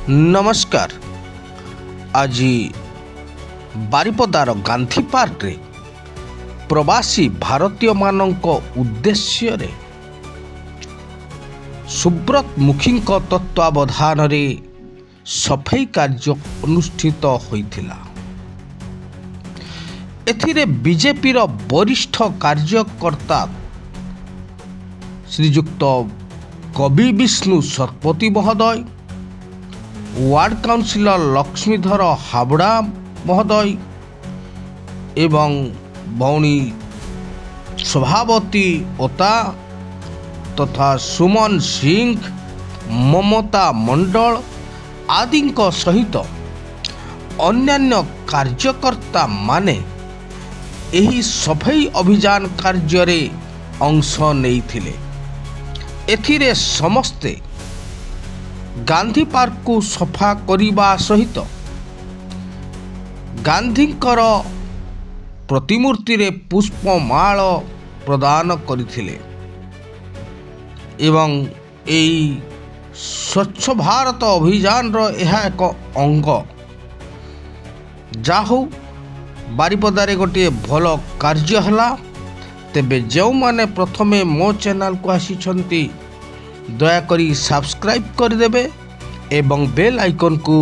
नमस्कार। आज बारिपदार गांधी पार्क रे प्रवासी भारतीय मानक उद्देश्य रे सुब्रत मुखी तत्वावधान रे सफाई कार्य अनुष्ठित होइथिला। एथिरे बीजेपी रो वरिष्ठ कार्यकर्ता श्रीयुक्त कवि विष्णु शतपथी महोदय, वार्ड काउंसिलर लक्ष्मीधर हावड़ा महोदय एवं भौणी सभापति ओता तथा सुमन सिंह, ममता मंडल आदि सहित अन्यान्य कार्यकर्ता माने एही सफाई अभियान कार्य रे अंश नेइथिले। एथिरे समस्ते गांधी पार्क को सफा करिबा सहित गांधींकर प्रतिमूर्ति रे पुष्पमाळ प्रदान करिथिले एवं एई स्वच्छ भारत अभियान रो यह एक अंग। जाहु बारिपदारे गोटे भल कार्य हला। तेबे जो माने प्रथमे मो चैनल को आसीछंती दयाकरी सब्सक्राइब करदेवे एवं बेल आइकन को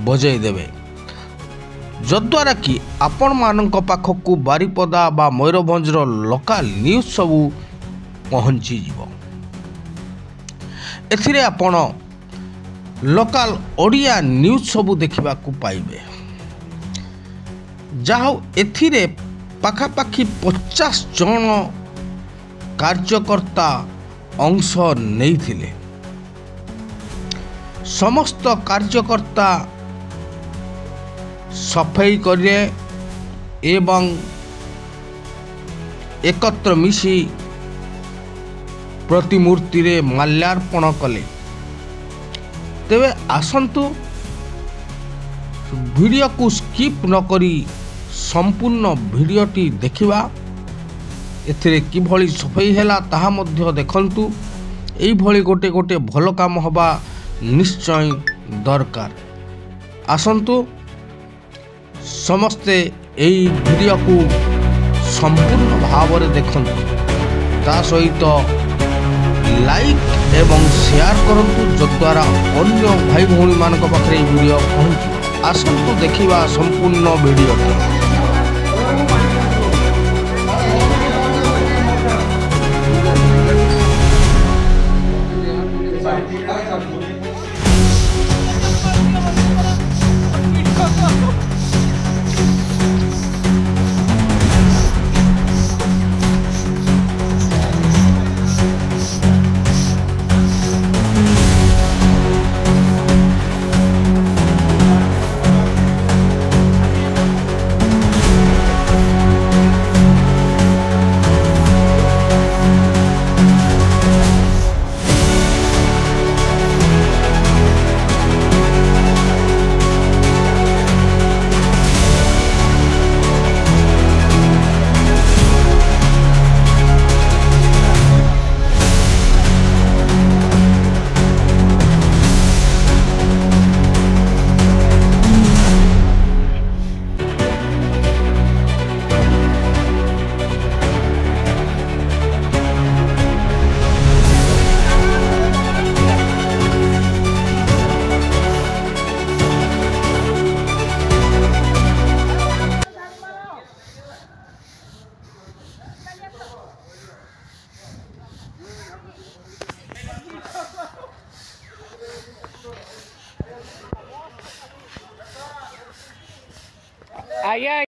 बजाई देवे, जद्वारा कि आपण मानक पाखकू बारिपदा बा मयूरभंज लोकल न्यूज सबू पहुँची जीवो। एथिरे आपण लोकल ओडिया न्यूज सबू देखिबा को पाइबे। जाहो एथिरे पाखापाखी 50 जन कार्यकर्ता अंश नहीं। समस्त कार्यकर्ता सफाई करे एवं एकत्र मिसी प्रतिमूर्ति रे माल्यार्पण कले। तेबे आसंतु वीडियो को स्किप न करी संपूर्ण वीडियोटी देखिबा। एथिरे किभली सफाई हैला ताहा मध्य देखंतु। एई भली गोटे गोटे भल काम हबा निश्चय दरकार। आसंतु समस्ते एई वीडियो को संपूर्ण भाव रे देखंतु, ता सहित लाइक एवं शेयर करंतु, जद्वारा अन्य भाई भौणी मानक पाखरे वीडियो पहुंची। आसंतु देखिबा संपूर्ण वीडियो।